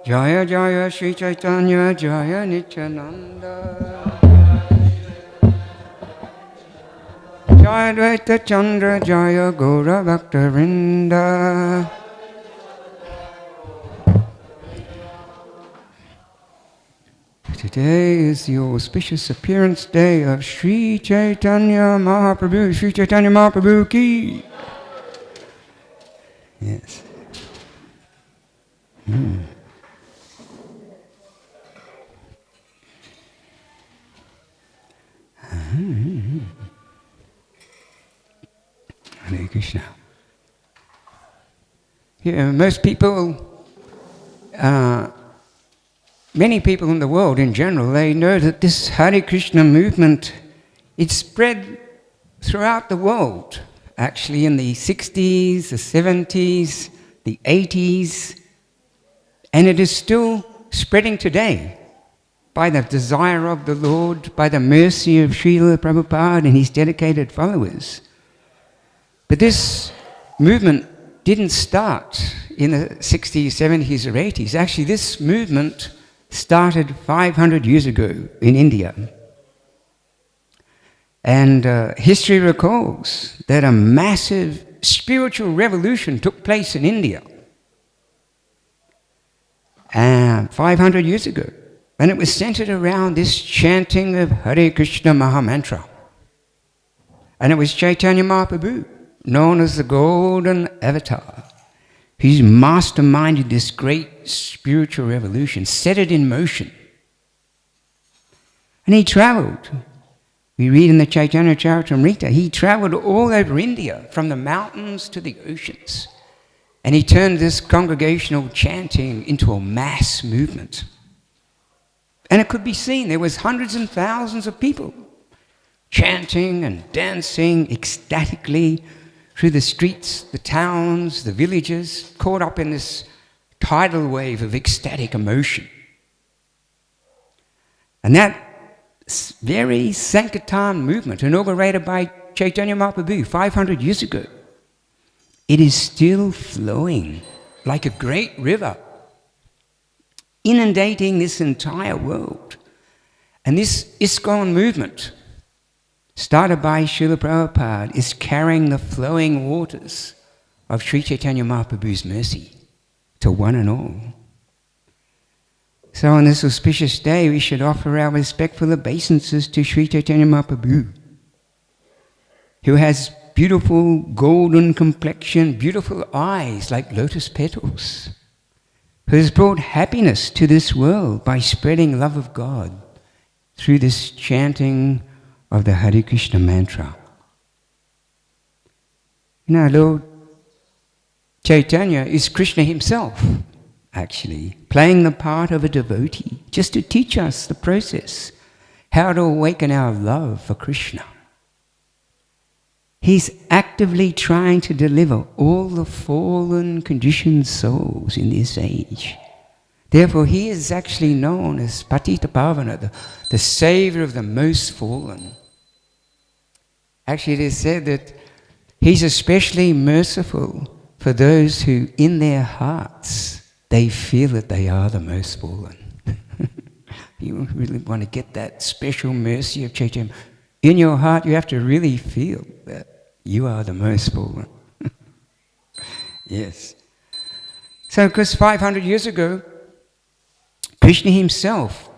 Jaya Jaya Shri Chaitanya Jaya Nityananda Jaya Dvaita Chandra Jaya Gaura Bhaktavinda. Today is the auspicious appearance day of Sri Chaitanya Mahaprabhu. Sri Chaitanya Mahaprabhu ki. Yes. Hare Krishna. Yeah, most people, many people in the world in general, they know that this Hare Krishna movement, it spread throughout the world, actually in the 60s, the 70s, the 80s, and it is still spreading today by the desire of the Lord, by the mercy of Srila Prabhupada and his dedicated followers. But this movement didn't start in the 60s, 70s, or 80s. Actually, this movement started 500 years ago in India. And history recalls that a massive spiritual revolution took place in India 500 years ago. And it was centered around this chanting of Hare Krishna Mahamantra. And it was Chaitanya Mahaprabhu, known as the Golden Avatar, who's masterminded this great spiritual revolution, set it in motion. And he traveled. We read in the Chaitanya Charitamrita, he traveled all over India, from the mountains to the oceans. And he turned this congregational chanting into a mass movement. And it could be seen, there was hundreds and thousands of people chanting and dancing ecstatically through the streets, the towns, the villages, caught up in this tidal wave of ecstatic emotion. And that very Sankirtan movement, inaugurated by Chaitanya Mahaprabhu 500 years ago, it is still flowing like a great river, inundating this entire world. And this ISKCON movement, started by Srila Prabhupada, is carrying the flowing waters of Sri Chaitanya Mahaprabhu's mercy to one and all. So on this auspicious day, we should offer our respectful obeisances to Sri Chaitanya Mahaprabhu, who has beautiful golden complexion, beautiful eyes like lotus petals, who has brought happiness to this world by spreading love of God through this chanting of the Hare Krishna mantra. You know, Lord Chaitanya is Krishna himself, actually, playing the part of a devotee, just to teach us the process, how to awaken our love for Krishna. He's actively trying to deliver all the fallen, conditioned souls in this age. Therefore, he is actually known as Patita Pavana, the savior of the most fallen. Actually, it is said that he's especially merciful for those who, in their hearts, they feel that they are the most fallen. You really want to get that special mercy of Chaitanya. In your heart, you have to really feel that you are the most fallen. Yes. So, because 500 years ago, Krishna himself,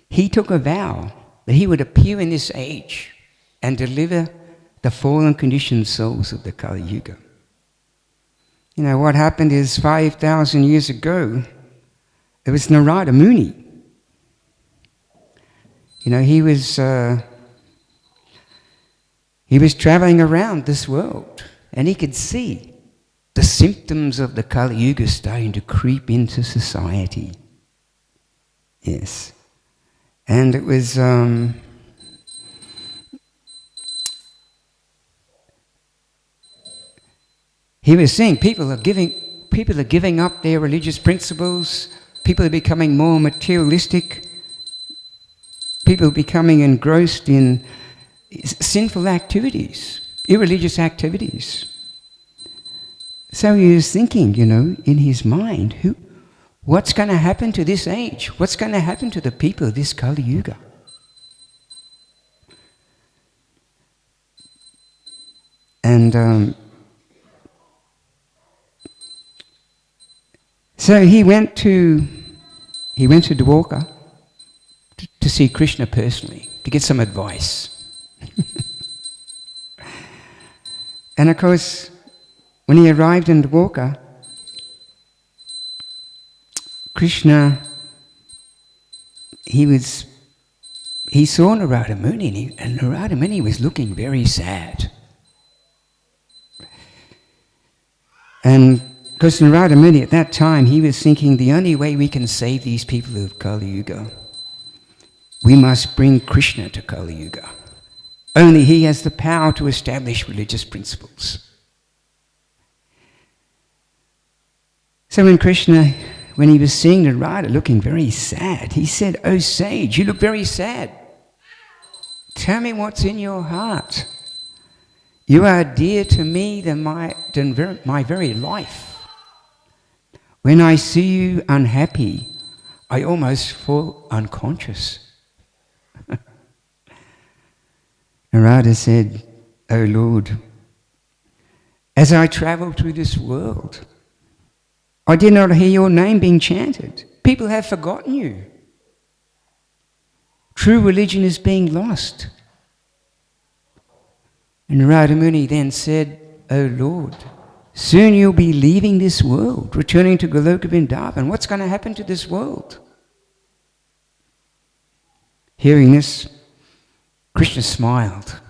he took a vow that he would appear in this age and deliver the fallen conditioned souls of the Kali Yuga. You know, what happened is 5,000 years ago, it was Narada Muni. You know, he was traveling around this world, and he could see the symptoms of the Kali Yuga starting to creep into society. Yes. And it was he was seeing people are giving up their religious principles, people are becoming more materialistic, people are becoming engrossed in sinful activities, irreligious activities. So he was thinking, you know, in his mind, what's going to happen to this age? What's going to happen to the people of this Kali Yuga? And so he went to Dwarka to see Krishna personally, to get some advice. And of course, when he arrived in Dwarka, Krishna, he saw Narada Muni, and Narada Muni was looking very sad. And because Narada Muni at that time, he was thinking the only way we can save these people of Kali Yuga, we must bring Krishna to Kali Yuga. Only he has the power to establish religious principles. So when he was seeing Narada looking very sad, he said, "Oh sage, you look very sad. Tell me what's in your heart. You are dear to me than my very life. When I see you unhappy, I almost fall unconscious." Narada said, "O Lord, as I travel through this world, I did not hear your name being chanted. People have forgotten you. True religion is being lost." And Narada Muni then said, "O Lord, soon you'll be leaving this world, returning to Goloka Vrindavan. What's going to happen to this world?" Hearing this, Krishna smiled.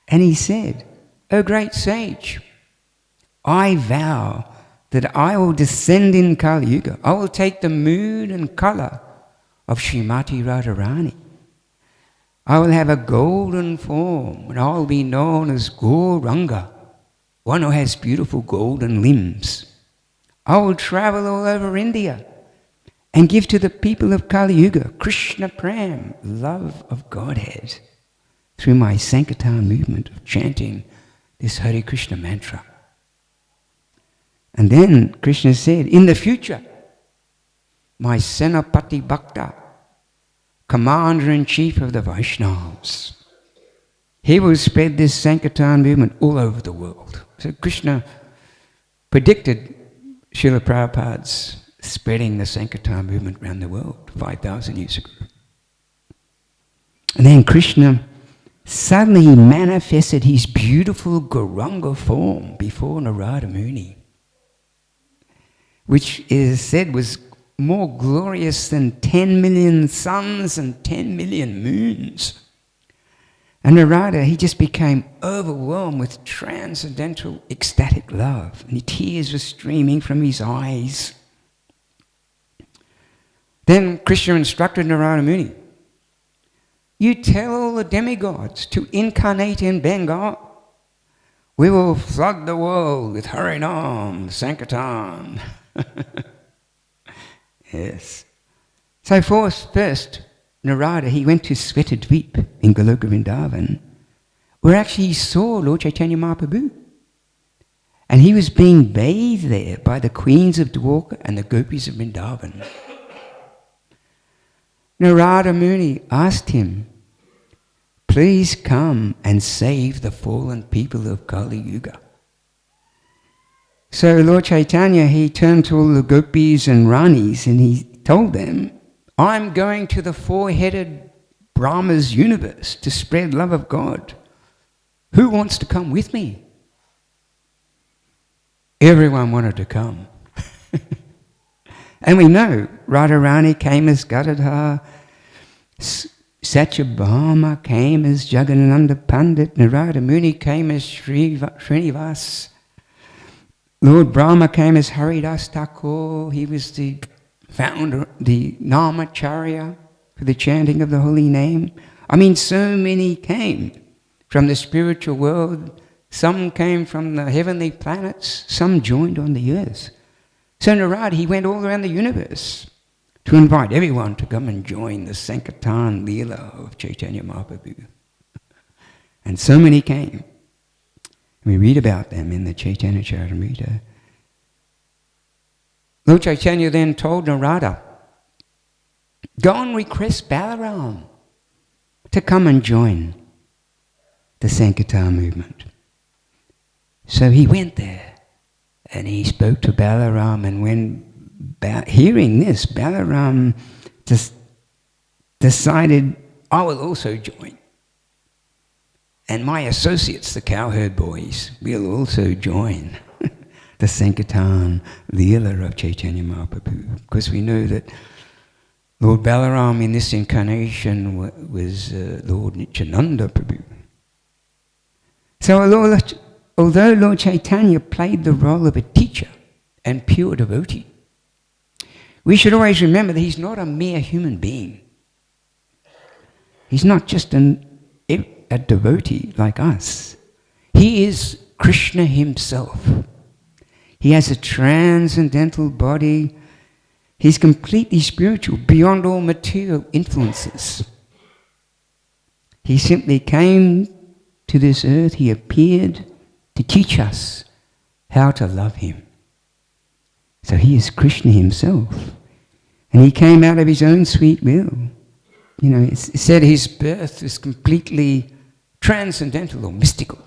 And he said, "O great sage, I vow that I will descend in Kali Yuga. I will take the mood and colour of Srimati Radharani. I will have a golden form, and I will be known as Gauranga, one who has beautiful golden limbs. I will travel all over India and give to the people of Kali Yuga Krishna Pram, love of Godhead, through my Sankirtan movement of chanting this Hare Krishna mantra." And then Krishna said, "In the future, my Senapati Bhakta, commander-in-chief of the Vaishnavas, he will spread this Sankirtan movement all over the world." So Krishna predicted Srila Prabhupada's spreading the Sankirtan movement around the world 5,000 years ago. And then Krishna suddenly manifested his beautiful Gauranga form before Narada Muni, which is said was more glorious than 10 million suns and 10 million moons. And Narada, he just became overwhelmed with transcendental ecstatic love, and tears were streaming from his eyes. Then Krishna instructed Narada Muni, "You tell all the demigods to incarnate in Bengal. We will flood the world with Harinam, Sankirtan." Yes. So first, Narada, he went to Svetadvip in Goloka Vrindavan, where actually he saw Lord Chaitanya Mahaprabhu. And he was being bathed there by the queens of Dwarka and the gopis of Vrindavan. Narada Muni asked him, "Please come and save the fallen people of Kali Yuga." So Lord Chaitanya, he turned to all the gopis and ranis and he told them, "I'm going to the four-headed Brahma's universe to spread love of God. Who wants to come with me?" Everyone wanted to come. And we know Radharani came as Gadadhar, Satyabhama came as Jagannanda Pandit, Narada Muni came as Srinivas, Lord Brahma came as Haridas Thakur. He was the founder, the Namacharya for the chanting of the holy name. I mean, so many came from the spiritual world. Some came from the heavenly planets. Some joined on the earth. So Narada, he went all around the universe to invite everyone to come and join the Sankirtan Leela of Chaitanya Mahaprabhu. And so many came. We read about them in the Chaitanya Charitamrita. Lord Chaitanya then told Narada, go and request Balaram to come and join the Sankirtan movement. So he went there and he spoke to Balaram, and when hearing this, Balaram just decided, I will also join. And my associates, the cowherd boys, will also join the Sankirtan Leela of Chaitanya Mahaprabhu. Because we know that Lord Balaram in this incarnation was Lord Nityananda Prabhu. So although Lord Chaitanya played the role of a teacher and pure devotee, we should always remember that he's not a mere human being. He's not just a devotee like us. He is Krishna himself. He has a transcendental body. He's completely spiritual, beyond all material influences. He simply came to this earth, he appeared to teach us how to love him. So he is Krishna himself. And he came out of his own sweet will. You know, it's said his birth is completely transcendental or mystical.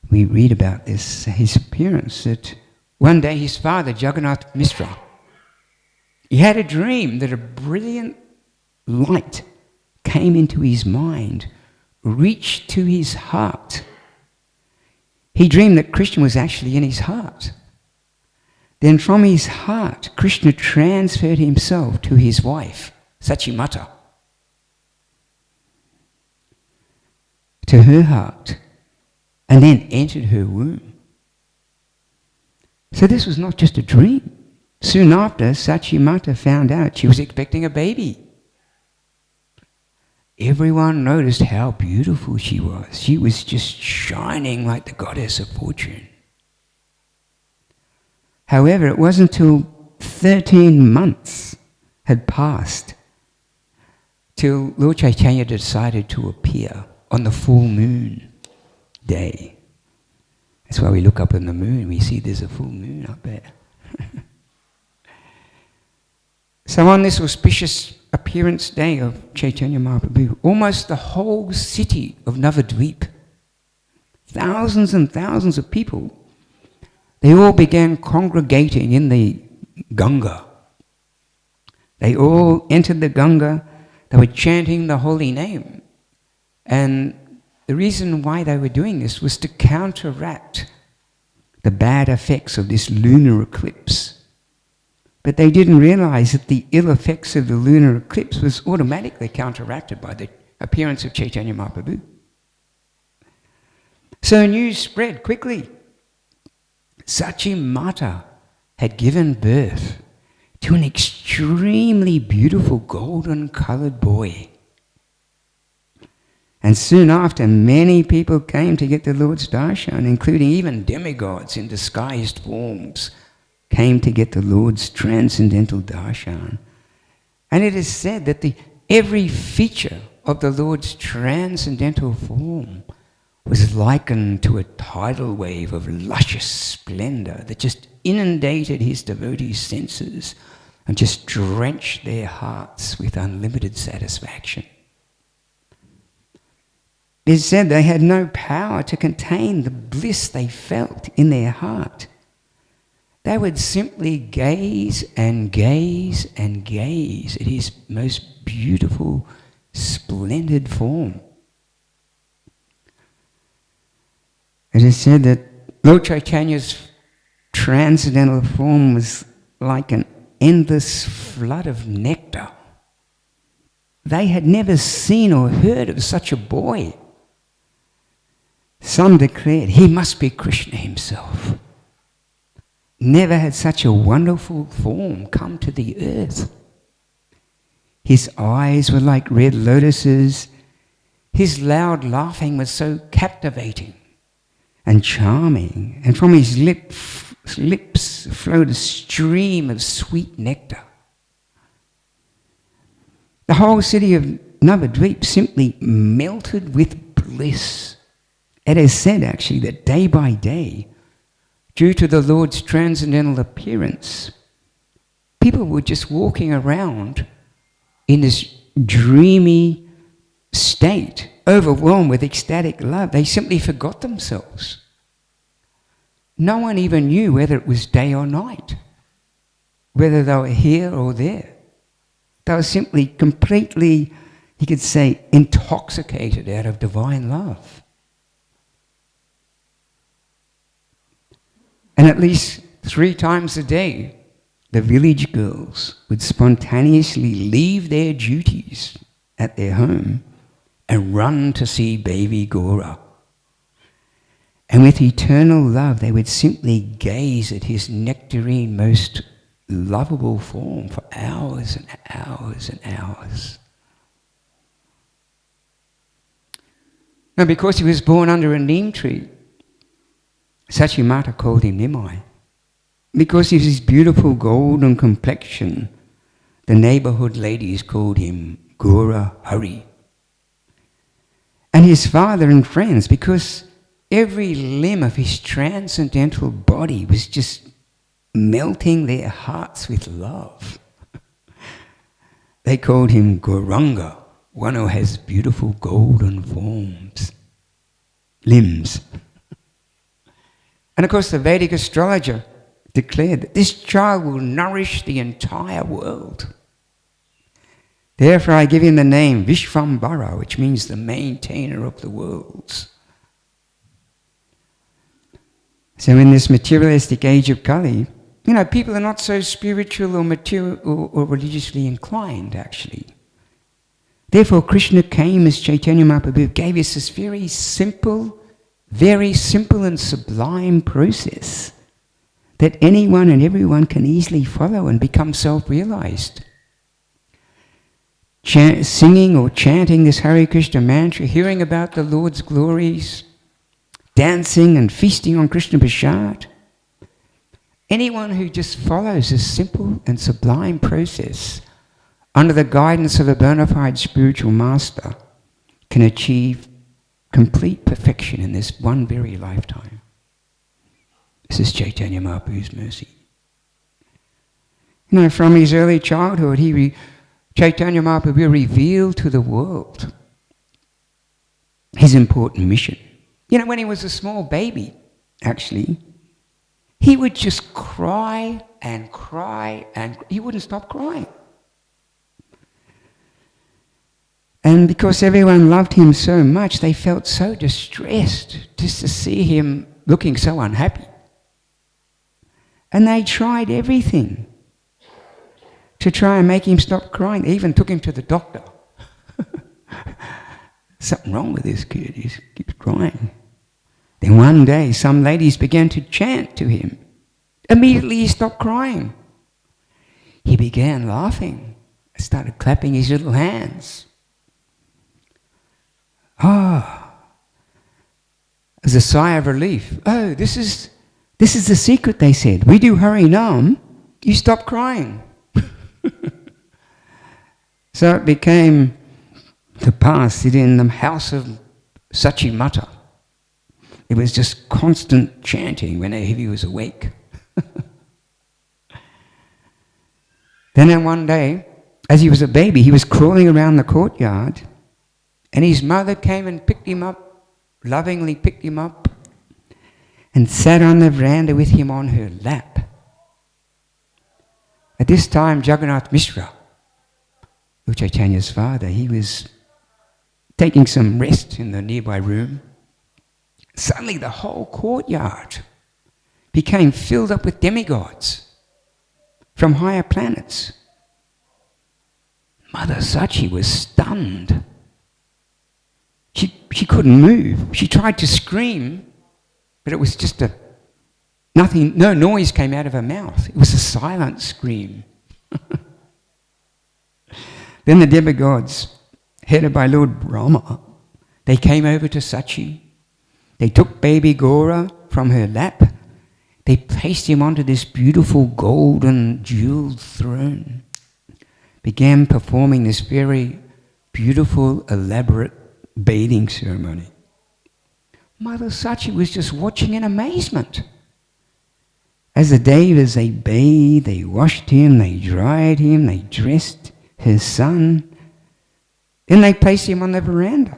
We read about this, his appearance, that one day his father, Jagannath Mishra, he had a dream that a brilliant light came into his mind, reached to his heart. He dreamed that Krishna was actually in his heart. Then from his heart, Krishna transferred himself to his wife, Sachimata, to her heart, and then entered her womb. So this was not just a dream. Soon after, Sachimata found out she was expecting a baby. Everyone noticed how beautiful she was. She was just shining like the goddess of fortune. However, it wasn't until 13 months had passed till Lord Chaitanya decided to appear on the full moon day. That's why we look up in the moon, we see there's a full moon up there. So on this auspicious appearance day of Chaitanya Mahaprabhu, almost the whole city of Navadvip, thousands and thousands of people, they all began congregating in the Ganga. They all entered the Ganga, they were chanting the holy name. And the reason why they were doing this was to counteract the bad effects of this lunar eclipse. But they didn't realize that the ill effects of the lunar eclipse was automatically counteracted by the appearance of Chaitanya Mahaprabhu. So news spread quickly. Sachimata had given birth to an extremely beautiful golden-coloured boy. And soon after, many people came to get the Lord's darshan, including even demigods in disguised forms came to get the Lord's transcendental darshan. And it is said that every feature of the Lord's transcendental form was likened to a tidal wave of luscious splendor that just inundated his devotees' senses and just drenched their hearts with unlimited satisfaction. It is said they had no power to contain the bliss they felt in their heart. They would simply gaze and gaze and gaze at his most beautiful, splendid form. It is said that Lord Chaitanya's transcendental form was like an endless flood of nectar. They had never seen or heard of such a boy. Some declared he must be Krishna himself. Never had such a wonderful form come to the earth. His eyes were like red lotuses. His loud laughing was so captivating and charming, and from his lips flowed a stream of sweet nectar. The whole city of Navadvip simply melted with bliss. It is said actually that day by day, due to the Lord's transcendental appearance, people were just walking around in this dreamy state, overwhelmed with ecstatic love. They simply forgot themselves. No one even knew whether it was day or night, whether they were here or there. They were simply completely, you could say, intoxicated out of divine love. And at least 3 times a day, the village girls would spontaneously leave their duties at their home and run to see baby Gaura. And with eternal love, they would simply gaze at his nectarine, most lovable form for hours and hours and hours. Now, because he was born under a neem tree, Sachimata called him Nimai. Because of his beautiful golden complexion, the neighborhood ladies called him Gaura Hari. And his father and friends, because every limb of his transcendental body was just melting their hearts with love. They called him Gauranga, one who has beautiful golden limbs. And of course the Vedic astrologer declared that this child will nourish the entire world. Therefore I give him the name Vishvambara, which means the maintainer of the worlds. So in this materialistic age of Kali, people are not so spiritual or material or religiously inclined, actually. Therefore Krishna came as Chaitanya Mahaprabhu, gave us this very simple and sublime process that anyone and everyone can easily follow and become self-realized. Singing or chanting this Hare Krishna mantra, hearing about the Lord's glories, dancing and feasting on Krishna Prasad. Anyone who just follows this simple and sublime process under the guidance of a bona fide spiritual master can achieve complete perfection in this one very lifetime. This is Chaitanya Mahaprabhu's mercy. From his early childhood, Chaitanya Mahaprabhu revealed to the world his important mission. When he was a small baby, actually, he would just cry and cry and he wouldn't stop crying. And because everyone loved him so much, they felt so distressed just to see him looking so unhappy. And they tried everything to try and make him stop crying. They even took him to the doctor. Something wrong with this kid, he keeps crying. Then one day some ladies began to chant to him. Immediately he stopped crying. He began laughing, started clapping his little hands. As a sigh of relief. Oh, this is the secret, they said. We do Hari Nam, you stop crying. So it became the past in the house of Sachimata. It was just constant chanting whenever he was awake. Then one day, as he was a baby, he was crawling around the courtyard, and his mother came and picked him up, lovingly picked him up, and sat on the veranda with him on her lap. At this time, Jagannath Mishra, Chaitanya's father, he was taking some rest in the nearby room. Suddenly the whole courtyard became filled up with demigods from higher planets. Mother Sachi was stunned. She couldn't move. She tried to scream, but it was just no noise came out of her mouth. It was a silent scream. Then the demigods, headed by Lord Brahma, they came over to Sachi. They took baby Gaura from her lap. They placed him onto this beautiful golden jeweled throne. Began performing this very beautiful, elaborate bathing ceremony. Mother Sachi was just watching in amazement. as the day as they bathed, they washed him, they dried him, they dressed his son. Then they placed him on the veranda.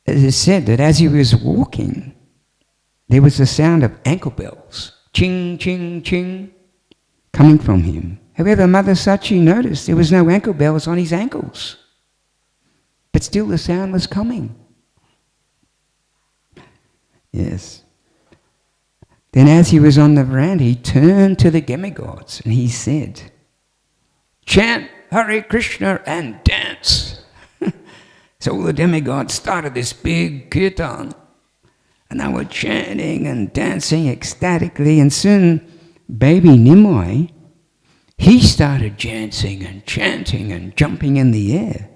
It is said that as he was walking, there was the sound of ankle bells, ching, ching, ching, coming from him. However, Mother Sachi noticed there was no ankle bells on his ankles, but still the sound was coming. Yes. Then as he was on the veranda, he turned to the demigods and he said, "Chant Hare Krishna and dance." So all the demigods started this big kirtan, and they were chanting and dancing ecstatically, and soon baby Nimai, he started dancing and chanting and jumping in the air,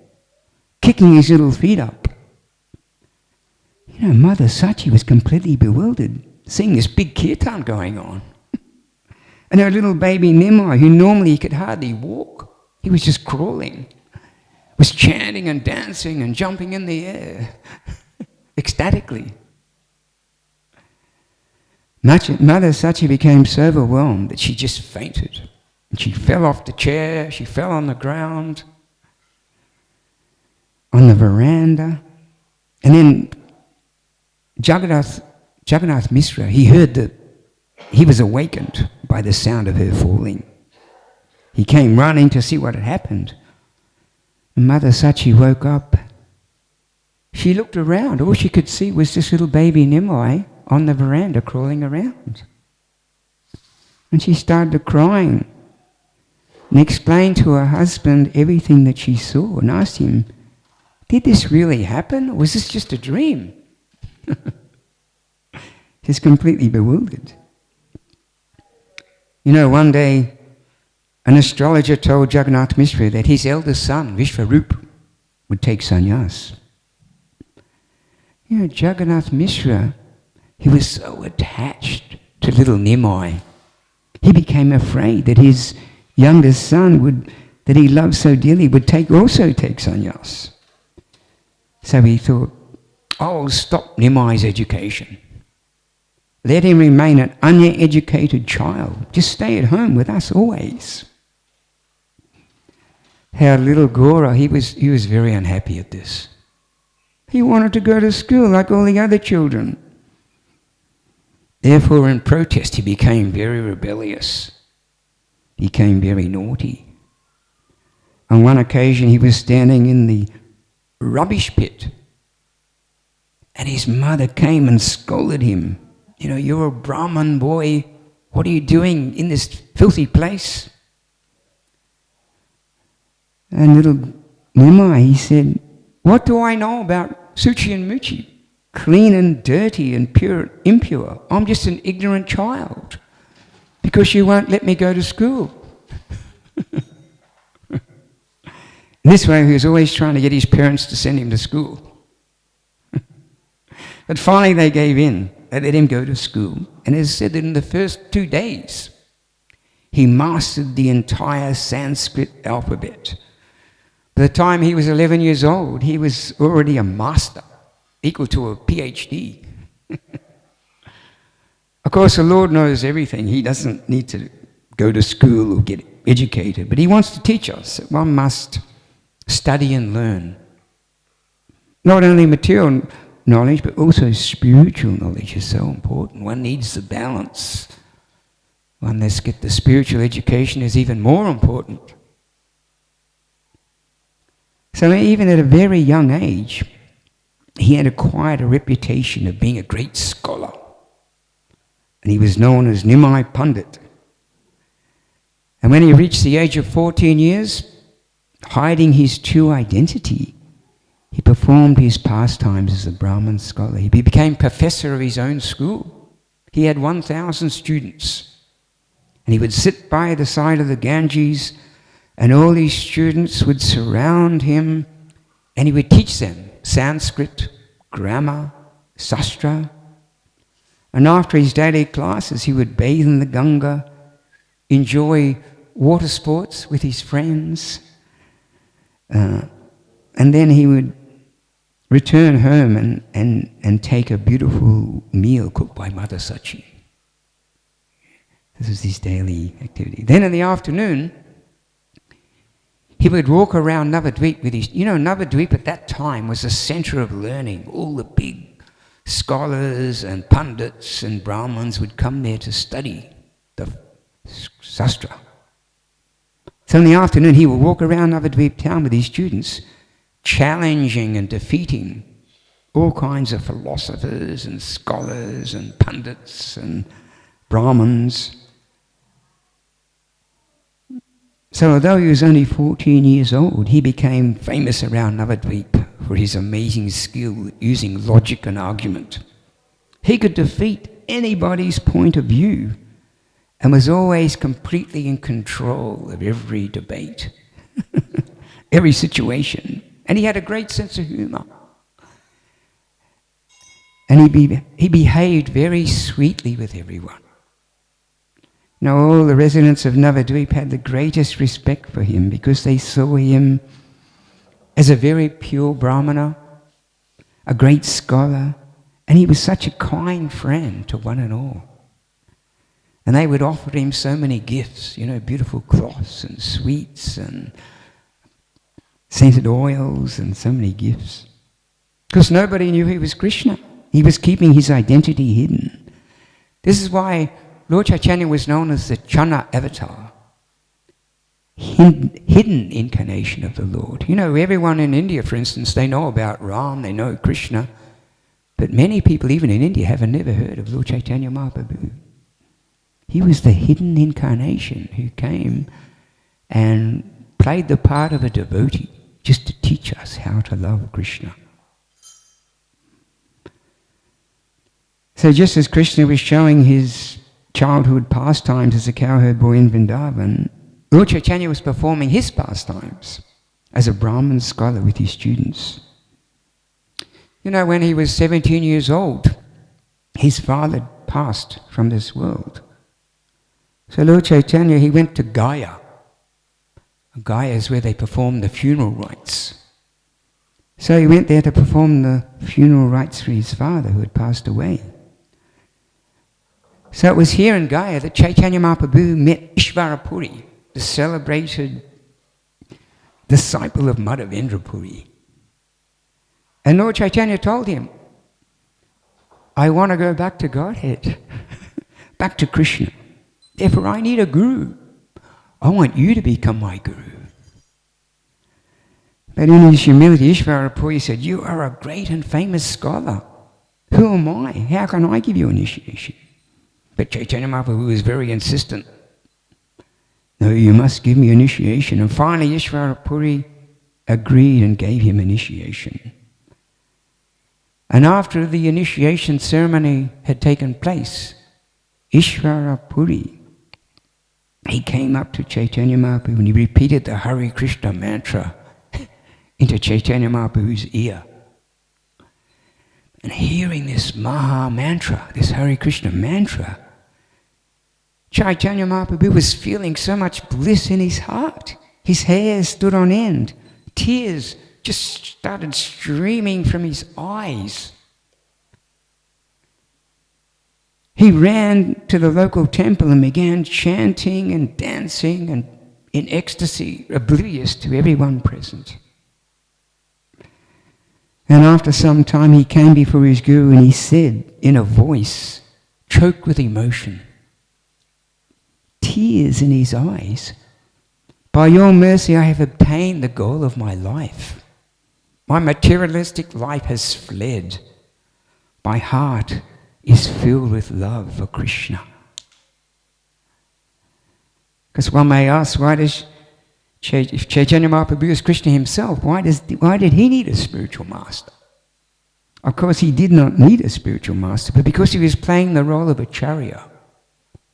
kicking his little feet up. You know, Mother Sachi was completely bewildered, seeing this big kirtan going on. And her little baby Nimai, who normally could hardly walk, he was just crawling, was chanting and dancing and jumping in the air, ecstatically. Mother Sachi became so overwhelmed that she just fainted. And she fell off the chair, she fell on the ground, on the veranda. And then Jagannath Mishra, he heard that he was awakened by the sound of her falling. He came running to see what had happened. And Mother Sachi woke up. She looked around. All she could see was this little baby Nimai on the veranda crawling around. And she started crying and explained to her husband everything that she saw and asked him, "Did this really happen, or was this just a dream?" He's completely bewildered. You know, one day an astrologer told Jagannath Mishra that his eldest son, Vishvarup, would take sannyas. You know, Jagannath Mishra, he was so attached to little Nimai. He became afraid that his youngest son, that he loved so dearly, would also take sannyas. So he thought, "I'll stop Nimai's education. Let him remain an uneducated child. Just stay at home with us always." Our little Gaura, he was very unhappy at this. He wanted to go to school like all the other children. Therefore, in protest, he became very rebellious. He became very naughty. On one occasion, he was standing in the rubbish pit, and his mother came and scolded him. "You know, you're a Brahman boy. What are you doing in this filthy place?" And little Nimai, he said, "What do I know about Suchi and Muchi? Clean and dirty and pure, impure. I'm just an ignorant child because you won't let me go to school." This way he was always trying to get his parents to send him to school. But finally they gave in. They let him go to school. And it is said that in the first 2 days, he mastered the entire Sanskrit alphabet. By the time he was 11 years old, he was already a master, equal to a PhD. Of course, the Lord knows everything. He doesn't need to go to school or get educated, but he wants to teach us that one must study and learn. Not only material knowledge, but also spiritual knowledge is so important. One needs the balance. One must get the spiritual education is even more important. So even at a very young age, he had acquired a reputation of being a great scholar. And he was known as Nimai Pandit. And when he reached the age of 14 years, hiding his true identity, he performed his pastimes as a Brahmin scholar. He became professor of his own school. He had 1,000 students. And he would sit by the side of the Ganges, and all these students would surround him, and he would teach them Sanskrit, grammar, sastra. And after his daily classes, he would bathe in the Ganga, enjoy water sports with his friends, and then he would return home and take a beautiful meal cooked by Mother Sachi. This was his daily activity. Then in the afternoon, he would walk around Navadvip with his... Navadvip at that time was a center of learning. All the big scholars and pundits and Brahmins would come there to study the Sastra. So in the afternoon, he would walk around Navadvip town with his students, challenging and defeating all kinds of philosophers and scholars and pundits and Brahmins. So although he was only 14 years old, he became famous around Navadvip for his amazing skill at using logic and argument. He could defeat anybody's point of view and was always completely in control of every debate, every situation. And he had a great sense of humour. And he behaved very sweetly with everyone. All the residents of Navadvip had the greatest respect for him because they saw him as a very pure Brahmana, a great scholar, and he was such a kind friend to one and all. And they would offer him so many gifts, beautiful cloths and sweets and scented oils and so many gifts. Because nobody knew he was Krishna. He was keeping his identity hidden. This is why Lord Chaitanya was known as the Channa avatar, hidden incarnation of the Lord. Everyone in India, for instance, they know about Ram, they know Krishna, but many people, even in India, have never heard of Lord Chaitanya Mahaprabhu. He was the hidden incarnation who came and played the part of a devotee just to teach us how to love Krishna. So just as Krishna was showing his childhood pastimes as a cowherd boy in Vrindavan, Lord Chaitanya was performing his pastimes as a Brahmin scholar with his students. When he was 17 years old, his father passed from this world. So Lord Chaitanya, he went to Gaya. Gaya is where they perform the funeral rites. So he went there to perform the funeral rites for his father who had passed away. So it was here in Gaya that Chaitanya Mahaprabhu met Ishvarapuri, the celebrated disciple of Madhavendra Puri. And Lord Chaitanya told him, I want to go back to Godhead, back to Krishna. Therefore I need a guru. I want you to become my guru. But in his humility, Ishvarapuri said, you are a great and famous scholar. Who am I? How can I give you initiation? But Chaitanya Mahaprabhu was very insistent. No, you must give me initiation. And finally Ishvarapuri agreed and gave him initiation. And after the initiation ceremony had taken place, Ishvarapuri, he came up to Chaitanya Mahaprabhu and he repeated the Hare Krishna mantra into Chaitanya Mahaprabhu's ear. And hearing this Maha mantra, this Hare Krishna mantra, Chaitanya Mahaprabhu was feeling so much bliss in his heart. His hair stood on end. Tears just started streaming from his eyes. He ran to the local temple and began chanting and dancing and in ecstasy, oblivious to everyone present. And after some time he came before his guru and he said in a voice choked with emotion, tears in his eyes, by your mercy I have obtained the goal of my life. My materialistic life has fled. My heart is filled with love for Krishna. Because one may ask, if Chaitanya Mahaprabhu is Krishna himself, why did he need a spiritual master? Of course, he did not need a spiritual master, but because he was playing the role of acharya,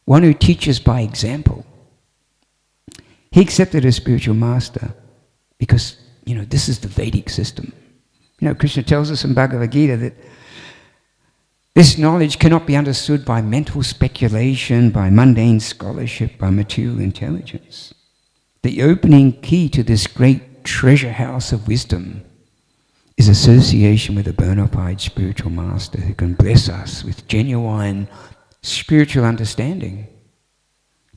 one who teaches by example. He accepted a spiritual master because, this is the Vedic system. Krishna tells us in Bhagavad Gita that this knowledge cannot be understood by mental speculation, by mundane scholarship, by material intelligence. The opening key to this great treasure house of wisdom is association with a bona fide spiritual master who can bless us with genuine spiritual understanding.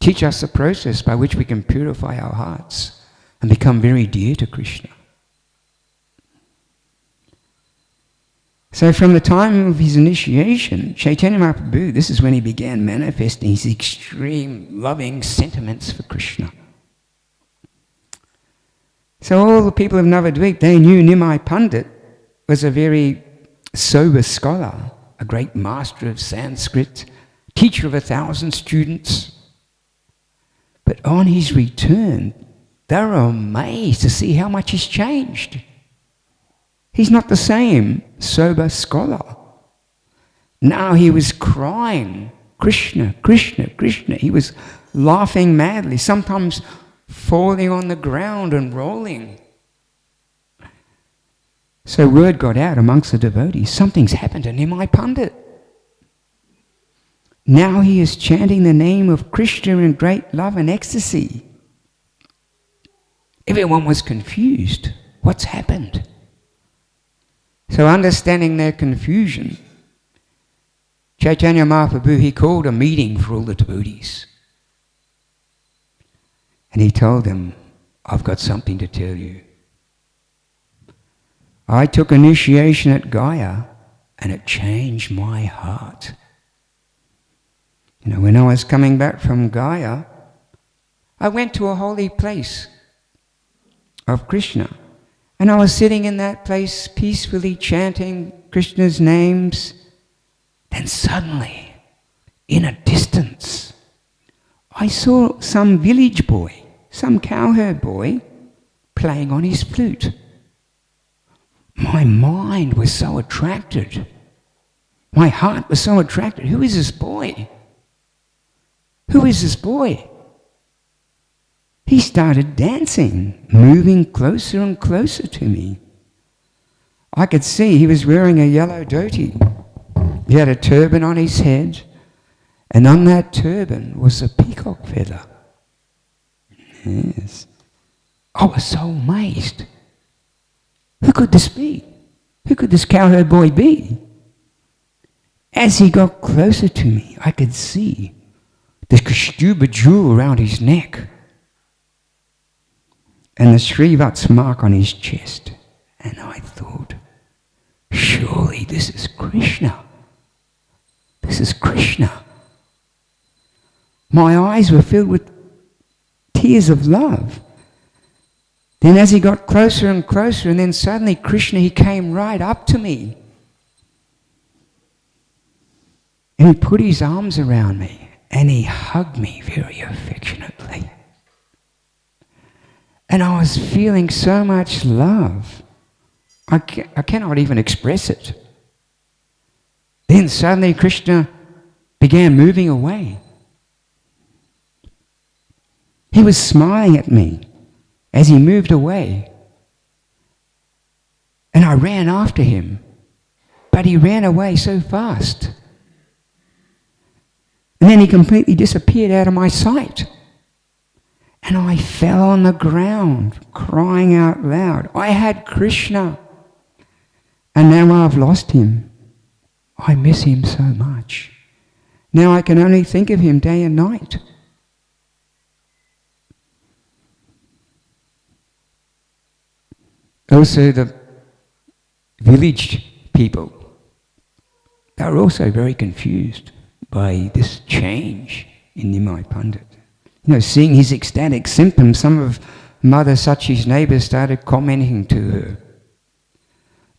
Teach us the process by which we can purify our hearts and become very dear to Krishna. So from the time of his initiation, Chaitanya Mahaprabhu, this is when he began manifesting his extreme loving sentiments for Krishna. So all the people of Navadvip, they knew Nimai Pandit was a very sober scholar, a great master of Sanskrit, teacher of 1,000 students. But on his return, they were amazed to see how much he's changed. He's not the same sober scholar. Now he was crying, Krishna, Krishna, Krishna. He was laughing madly, sometimes falling on the ground and rolling. So word got out amongst the devotees, something's happened to Nimai Pandit. Now he is chanting the name of Krishna in great love and ecstasy. Everyone was confused. What's happened? So understanding their confusion, Chaitanya Mahaprabhu, he called a meeting for all the devotees. And he told them, I've got something to tell you. I took initiation at Gaya and it changed my heart. You know, when I was coming back from Gaya, I went to a holy place of Krishna. And I was sitting in that place peacefully chanting Krishna's names. Then suddenly, in a distance, I saw some village boy, some cowherd boy, playing on his flute. My mind was so attracted. My heart was so attracted. Who is this boy? Who is this boy? He started dancing, moving closer and closer to me. I could see he was wearing a yellow dhoti. He had a turban on his head, and on that turban was a peacock feather. Yes. I was so amazed. Who could this be? Who could this cowherd boy be? As he got closer to me, I could see the Kastuba jewel around his neck and the Srivat's mark on his chest. And I thought, surely this is Krishna. This is Krishna. My eyes were filled with tears of love. Then as he got closer and closer, and then suddenly Krishna, he came right up to me. And he put his arms around me and he hugged me very affectionately. And I was feeling so much love. I cannot even express it. Then suddenly Krishna began moving away. He was smiling at me as he moved away. And I ran after him. But he ran away so fast. And then he completely disappeared out of my sight. And I fell on the ground, crying out loud. I had Krishna, and now I've lost him. I miss him so much. Now I can only think of him day and night. Also the village people, they were also very confused by this change in Nimai Pandit. You know, seeing his ecstatic symptoms, some of Mother Sachi's neighbours started commenting to her,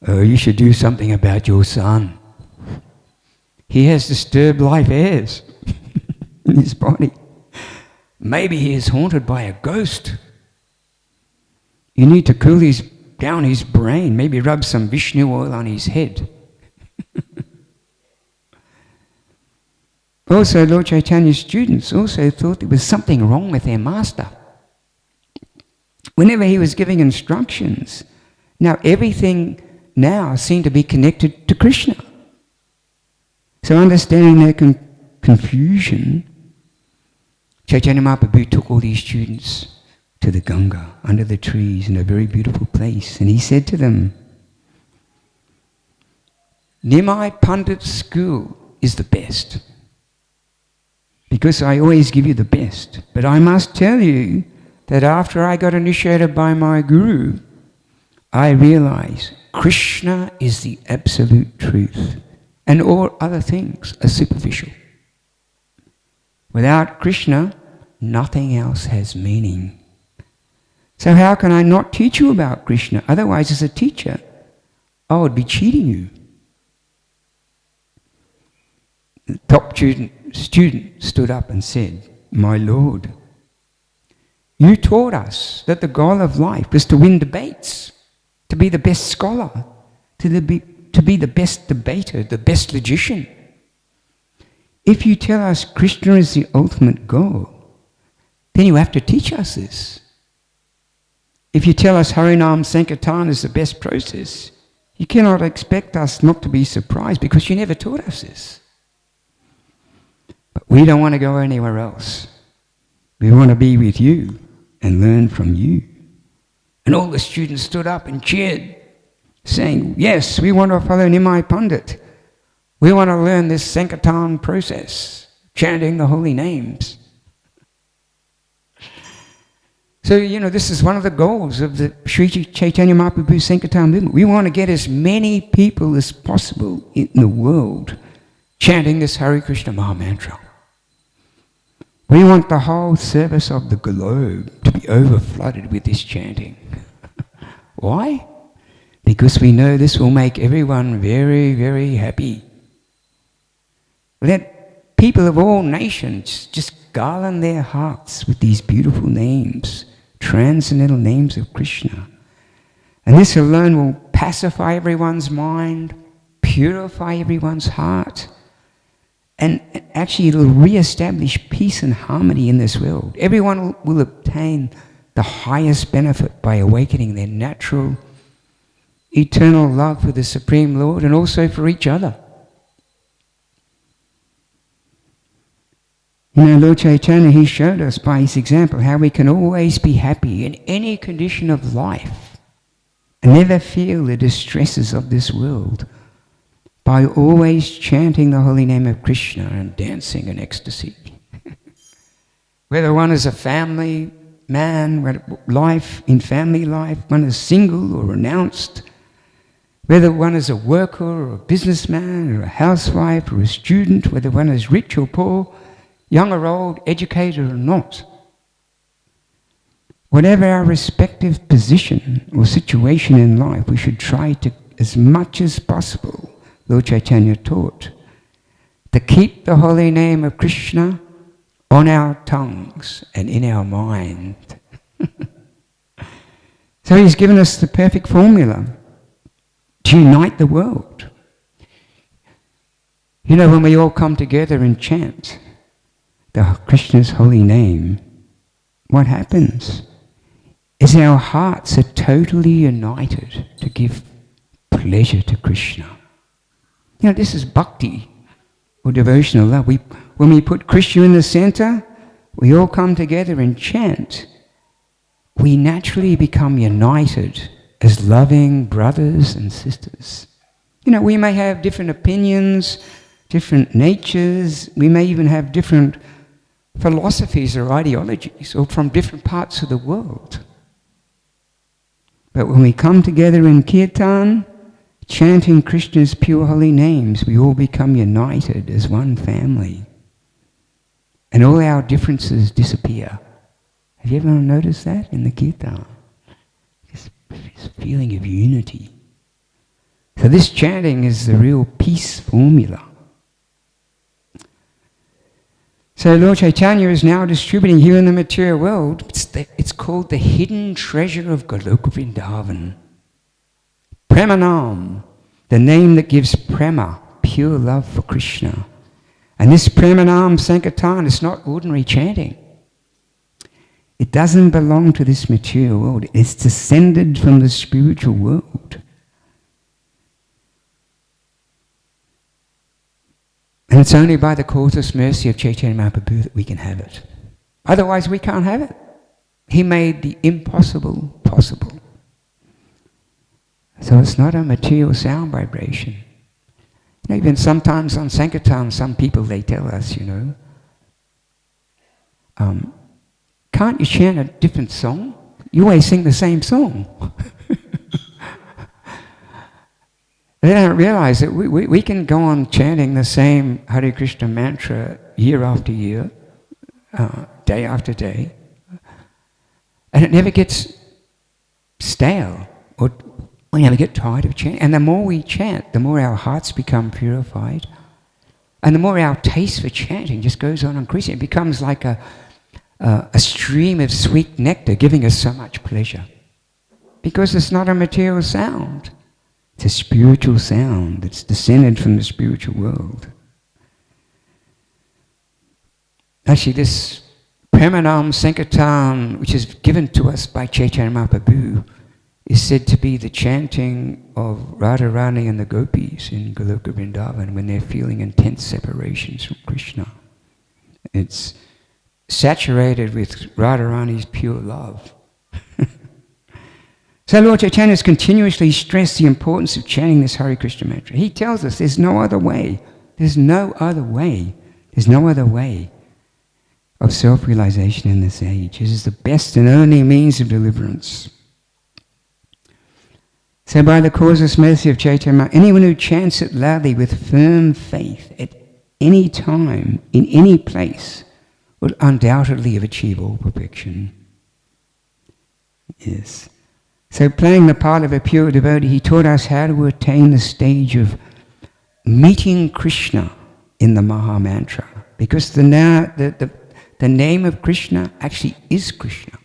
"Oh, you should do something about your son. He has disturbed life airs in his body. Maybe he is haunted by a ghost. You need to cool down his brain, maybe rub some Vishnu oil on his head." Also, Lord Chaitanya's students also thought there was something wrong with their master. Whenever he was giving instructions, now everything now seemed to be connected to Krishna. So understanding their confusion, Chaitanya Mahaprabhu took all these students to the Ganga, under the trees, in a very beautiful place. And he said to them, Nimai Pandit's school is the best. because I always give you the best. But I must tell you that after I got initiated by my guru, I realized Krishna is the absolute truth, and all other things are superficial. Without Krishna, nothing else has meaning. So how can I not teach you about Krishna? Otherwise, as a teacher, I would be cheating you. The top student stood up and said, "My Lord, you taught us that the goal of life was to win debates, to be the best scholar, to be the best debater, the best logician. If you tell us Krishna is the ultimate goal, then you have to teach us this. If you tell us Harinam Sankirtan is the best process, you cannot expect us not to be surprised because you never taught us this. But we don't want to go anywhere else. We want to be with you and learn from you." And all the students stood up and cheered, saying, "Yes, we want to follow Nimai Pandit. We want to learn this Sankirtan process, chanting the holy names." So, this is one of the goals of the Sri Chaitanya Mahaprabhu Sankirtan movement. We want to get as many people as possible in the world chanting this Hare Krishna Maha Mantra. We want the whole surface of the globe to be overflooded with this chanting. Why? Because we know this will make everyone very, very happy. Let people of all nations just garland their hearts with these beautiful names, transcendental names of Krishna. And this alone will pacify everyone's mind, purify everyone's heart, and actually it'll re-establish peace and harmony in this world. Everyone will obtain the highest benefit by awakening their natural, eternal love for the Supreme Lord and also for each other. Lord Chaitanya, he showed us by his example how we can always be happy in any condition of life and never feel the distresses of this world by always chanting the holy name of Krishna and dancing in ecstasy. Whether one is a family man, in family life, one is single or renounced, whether one is a worker or a businessman or a housewife or a student, whether one is rich or poor, young or old, educated or not. Whatever our respective position or situation in life, we should try to, as much as possible, Lord Chaitanya taught, to keep the holy name of Krishna on our tongues and in our mind. So he's given us the perfect formula to unite the world. When we all come together and chant the Krishna's holy name, what happens is our hearts are totally united to give pleasure to Krishna. This is bhakti, or devotional love. When we put Krishna in the center, we all come together and chant. We naturally become united as loving brothers and sisters. We may have different opinions, different natures. We may even have different philosophies or ideologies, or from different parts of the world. But when we come together in kirtan, chanting Krishna's pure holy names, we all become united as one family. And all our differences disappear. Have you ever noticed that in the kirtan? This feeling of unity. So this chanting is the real peace formula. So Lord Chaitanya is now distributing here in the material world. It's called the hidden treasure of Goloka Vrindavan. Premanam, the name that gives prema, pure love for Krishna. And this Premanam Sankirtan is not ordinary chanting. It doesn't belong to this material world. It's descended from the spiritual world. And it's only by the causeless mercy of Chaitanya Mahaprabhu that we can have it. Otherwise we can't have it. He made the impossible possible. So it's not a material sound vibration. Even sometimes on Sankirtan, some people, they tell us, can't you chant a different song? You always sing the same song. They don't realize that we can go on chanting the same Hare Krishna mantra year after year, day after day, and it never gets stale, or we never get tired of chanting. And the more we chant, the more our hearts become purified, and the more our taste for chanting just goes on increasing. It becomes like a stream of sweet nectar, giving us so much pleasure. Because it's not a material sound. It's a spiritual sound that's descended from the spiritual world. Actually, this Premanam Sankirtan, which is given to us by Chaitanya Mahaprabhu, is said to be the chanting of Radharani and the gopis in Goloka Vrindavan when they're feeling intense separations from Krishna. It's saturated with Radharani's pure love. So Lord Chaitanya has continuously stressed the importance of chanting this Hare Krishna mantra. He tells us there's no other way. There's no other way. There's no other way of self-realization in this age. This is the best and only means of deliverance. So by the causeless mercy of Chaitanya, anyone who chants it loudly with firm faith at any time, in any place, will undoubtedly have achieved all perfection. Yes. So playing the part of a pure devotee, he taught us how to attain the stage of meeting Krishna in the Maha Mantra. Because the name of Krishna actually is Krishna,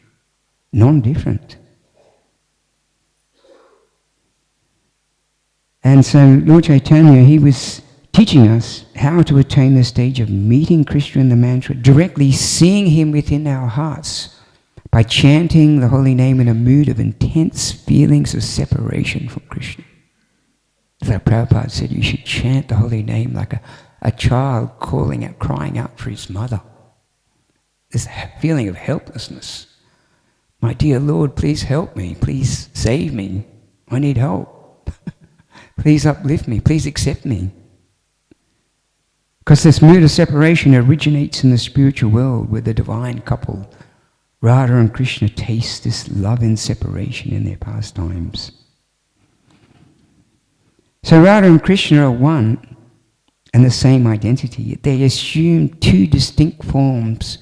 non-different. And so Lord Chaitanya, he was teaching us how to attain the stage of meeting Krishna in the mantra, directly seeing him within our hearts, by chanting the holy name in a mood of intense feelings of separation from Krishna. Like Prabhupada said, you should chant the holy name like a child crying out for his mother. This feeling of helplessness. My dear Lord, please help me. Please save me. I need help. Please uplift me. Please accept me. Because this mood of separation originates in the spiritual world where the divine couple, Radha and Krishna, taste this love in separation in their pastimes. So Radha and Krishna are one and the same identity, yet they assume two distinct forms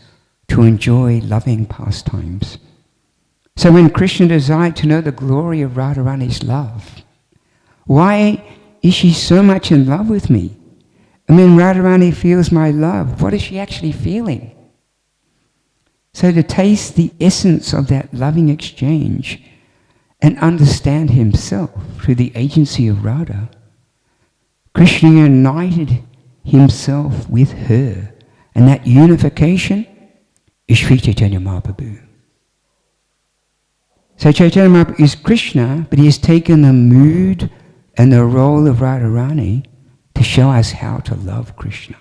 to enjoy loving pastimes. So when Krishna desired to know the glory of Radharani's love, why is she so much in love with me? And when Radharani feels my love, what is she actually feeling? So to taste the essence of that loving exchange and understand himself through the agency of Radha, Krishna united himself with her. And that unification is Sri Chaitanya Mahaprabhu. So Chaitanya Mahaprabhu is Krishna, but he has taken the mood and the role of Radharani to show us how to love Krishna.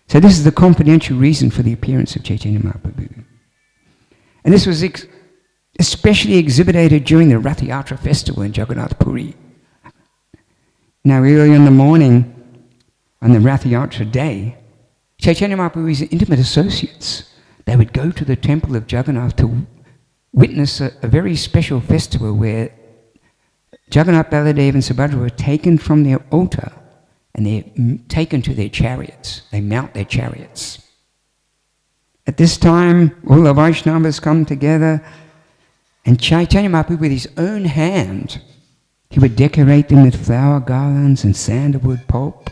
So this is the confidential reason for the appearance of Chaitanya Mahaprabhu. And this was especially exhibited during the Rath Yatra festival in Jagannath Puri. Now early in the morning, on the Rath Yatra day, Chaitanya Mahaprabhu's intimate associates, they would go to the temple of Jagannath to witness a very special festival where Jagannath, Baladev and Subhadra were taken from their altar and they're taken to their chariots. They mount their chariots. At this time, all the Vaishnavas come together, and Chaitanya Mahaprabhu, with his own hand, he would decorate them with flower garlands and sandalwood pulp.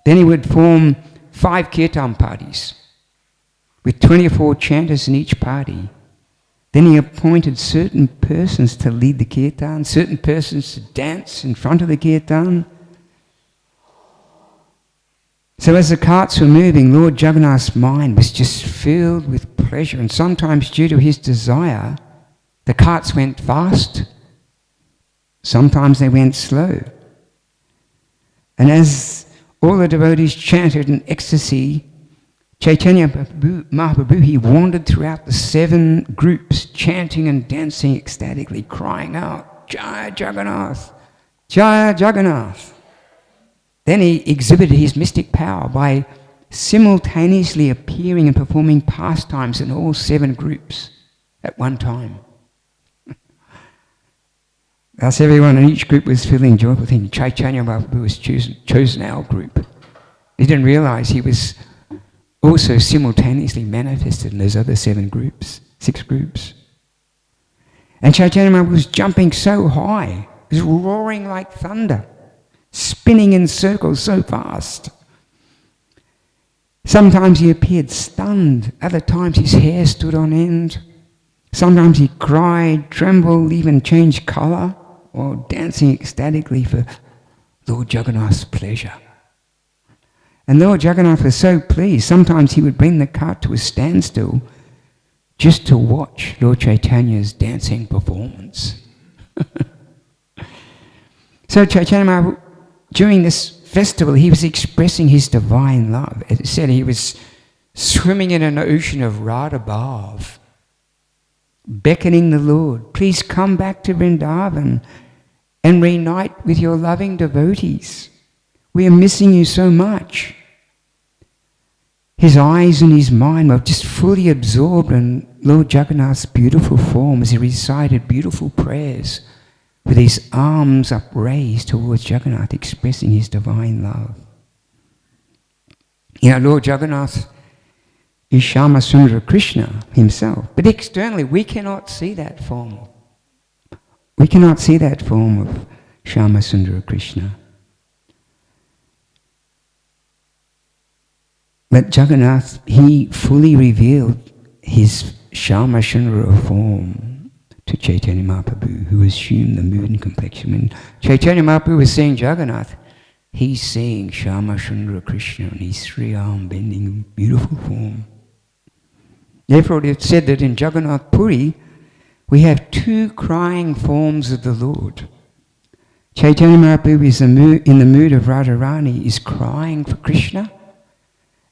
Then he would form 5 kirtan parties with 24 chanters in each party. Then he appointed certain persons to lead the kirtan, certain persons to dance in front of the kirtan. So as the carts were moving, Lord Jagannath's mind was just filled with pleasure, and sometimes due to his desire, the carts went fast, sometimes they went slow. And as all the devotees chanted in ecstasy, Chaitanya Mahaprabhu, he wandered throughout the 7 groups, chanting and dancing ecstatically, crying out, Jai Jagannath, Jai Jagannath. Then he exhibited his mystic power by simultaneously appearing and performing pastimes in all 7 groups at one time. Thus everyone in each group was feeling joyful, thinking Chaitanya Mahaprabhu was chosen our group. He didn't realize he was also simultaneously manifested in those other 6 groups. And Chaitanya Mahaprabhu was jumping so high, he was roaring like thunder, spinning in circles so fast. Sometimes he appeared stunned, other times his hair stood on end. Sometimes he cried, trembled, even changed colour, or dancing ecstatically for Lord Jagannath's pleasure. And Lord Jagannath was so pleased, sometimes he would bring the cart to a standstill just to watch Lord Chaitanya's dancing performance. So Chaitanya Mahaprabhu, during this festival, he was expressing his divine love. As it said, he was swimming in an ocean of Radha Bhav, beckoning the Lord, please come back to Vrindavan and reunite with your loving devotees. We are missing you so much. His eyes and his mind were just fully absorbed in Lord Jagannath's beautiful form as he recited beautiful prayers with his arms upraised towards Jagannath, expressing his divine love. You know, Lord Jagannath is Shyama Sundara Krishna himself, but externally we cannot see that form. We cannot see that form of Shyama Sundara Krishna. But Jagannath, he fully revealed his Shyama Sundara form to Chaitanya Mahaprabhu, who assumed the mood and complexion. When Chaitanya Mahaprabhu was seeing Jagannath, he's seeing Shyama Sundara Krishna in his 3-arm bending beautiful form. Therefore, it is said that in Jagannath Puri, we have 2 crying forms of the Lord. Chaitanya Mahaprabhu is in the mood of Radharani, is crying for Krishna,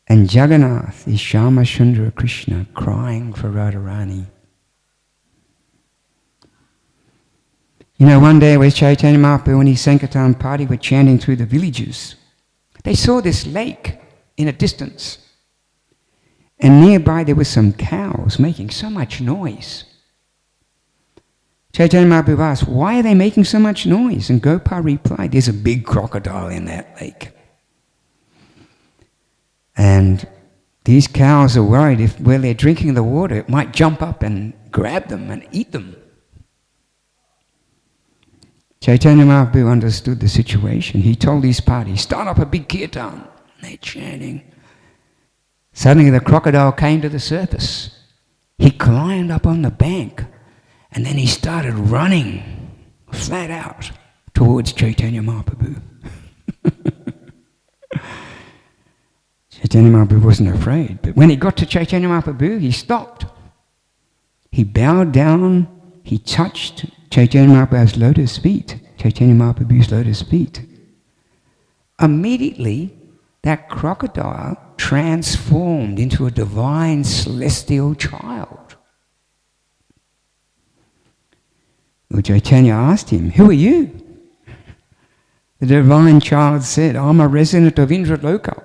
and Jagannath is Shyama Sundara Krishna, crying for Radharani. You know, one day with Chaitanya Mahaprabhu and his Sankirtan party were chanting through the villages. They saw this lake in a distance. And nearby there were some cows making so much noise. Chaitanya Mahaprabhu asked, why are they making so much noise? And Gopal replied, there's a big crocodile in that lake. And these cows are worried if while they're drinking the water, it might jump up and grab them and eat them. Chaitanya Mahaprabhu understood the situation. He told his party, start up a big kirtan. They're chanting. Suddenly the crocodile came to the surface. He climbed up on the bank and then he started running flat out towards Chaitanya Mahaprabhu. Chaitanya Mahaprabhu wasn't afraid, but when he got to Chaitanya Mahaprabhu, he stopped. He bowed down, he touched Chaitanya Mahaprabhu's lotus feet, Chaitanya Mahaprabhu's lotus feet. Immediately, that crocodile transformed into a divine celestial child. Lord Chaitanya asked him, who are you? The divine child said, I'm a resident of Indraloka.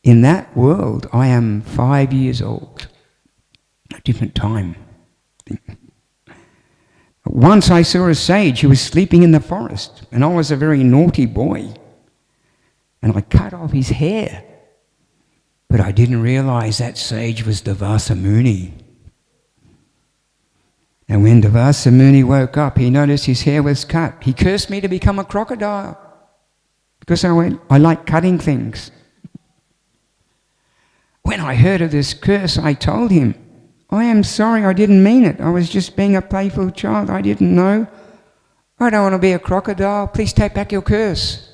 In that world, I am 5 years old. A different time. Once I saw a sage who was sleeping in the forest, and I was a very naughty boy. And I cut off his hair. But I didn't realize that sage was Devasa Muni. And when Devasa Muni woke up, he noticed his hair was cut. He cursed me to become a crocodile because I like cutting things. When I heard of this curse, I told him, I am sorry, I didn't mean it. I was just being a playful child. I didn't know. I don't want to be a crocodile. Please take back your curse.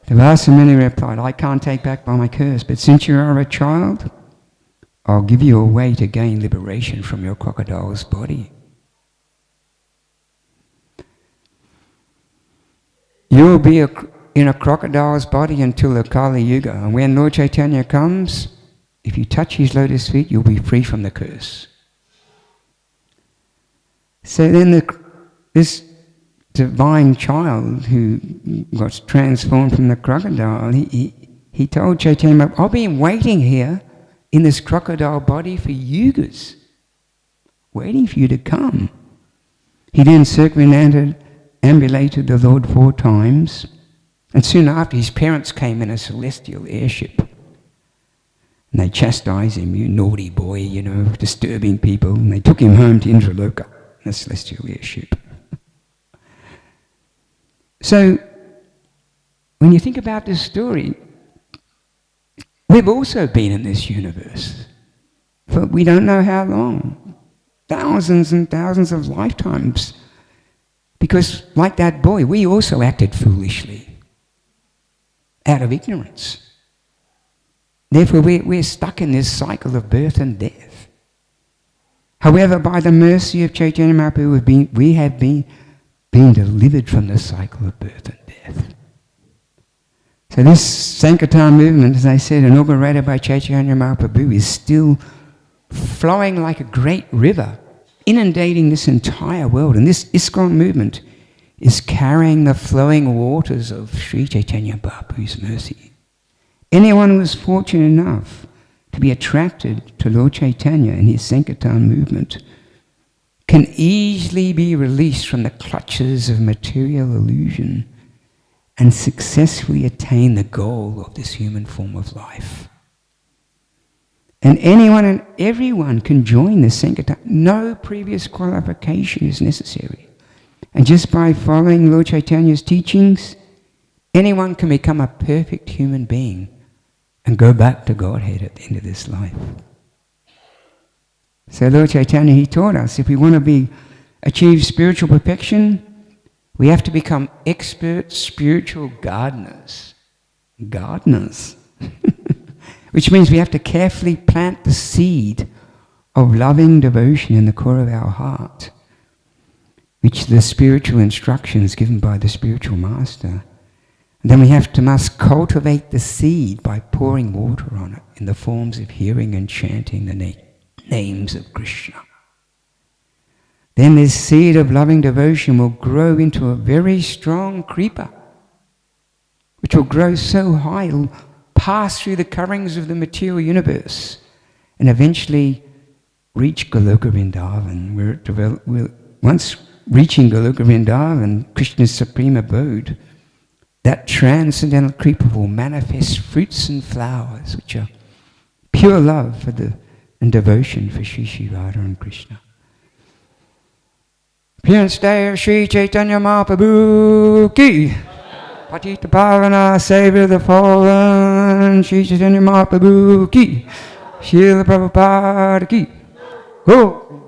Devasa Muni replied, I can't take back my curse, but since you are a child, I'll give you a way to gain liberation from your crocodile's body. You'll be in a crocodile's body until the Kali Yuga, and when Lord Chaitanya comes, if you touch his lotus feet, you'll be free from the curse. So then this divine child who was transformed from the crocodile, he told Chaitanya, I've been waiting here in this crocodile body for yugas, waiting for you to come. He then circumambulated the Lord 4 times, and soon after his parents came in a celestial airship. And they chastised him, you naughty boy, disturbing people, and they took him home to Indraloka in a celestial airship. So, when you think about this story, we've also been in this universe for we don't know how long, thousands and thousands of lifetimes. Because like that boy, we also acted foolishly, out of ignorance. Therefore, we're stuck in this cycle of birth and death. However, by the mercy of Chaitanya Mahaprabhu, we have been delivered from the cycle of birth and death. So this Sankirtan movement, as I said, inaugurated by Chaitanya Mahaprabhu, is still flowing like a great river, inundating this entire world. And this ISKCON movement is carrying the flowing waters of Sri Chaitanya Mahaprabhu's mercy. Anyone who is fortunate enough to be attracted to Lord Chaitanya and his Sankirtan movement can easily be released from the clutches of material illusion and successfully attain the goal of this human form of life. And anyone and everyone can join the Sankirtan. No previous qualification is necessary. And just by following Lord Chaitanya's teachings, anyone can become a perfect human being and go back to Godhead at the end of this life. So Lord Chaitanya, he taught us, if we want to achieve spiritual perfection, we have to become expert spiritual gardeners. Gardeners. Which means we have to carefully plant the seed of loving devotion in the core of our heart, which the spiritual instructions given by the spiritual master. And then we must cultivate the seed by pouring water on it in the forms of hearing and chanting the names of Krishna. Then this seed of loving devotion will grow into a very strong creeper, which will grow so high it'll pass through the coverings of the material universe and eventually reach Goloka Vrindavan, where once reaching Goloka Vrindavan, Krishna's supreme abode, that transcendental creeper will manifest fruits and flowers which are pure love and devotion for Sri Radha and Krishna. Appearance Day of Sri Chaitanya Mahaprabhu ki. Patita Pavana, Savior of the Fallen, Sri Chaitanya Mahaprabhu ki. Srila Prabhupada ki. Go!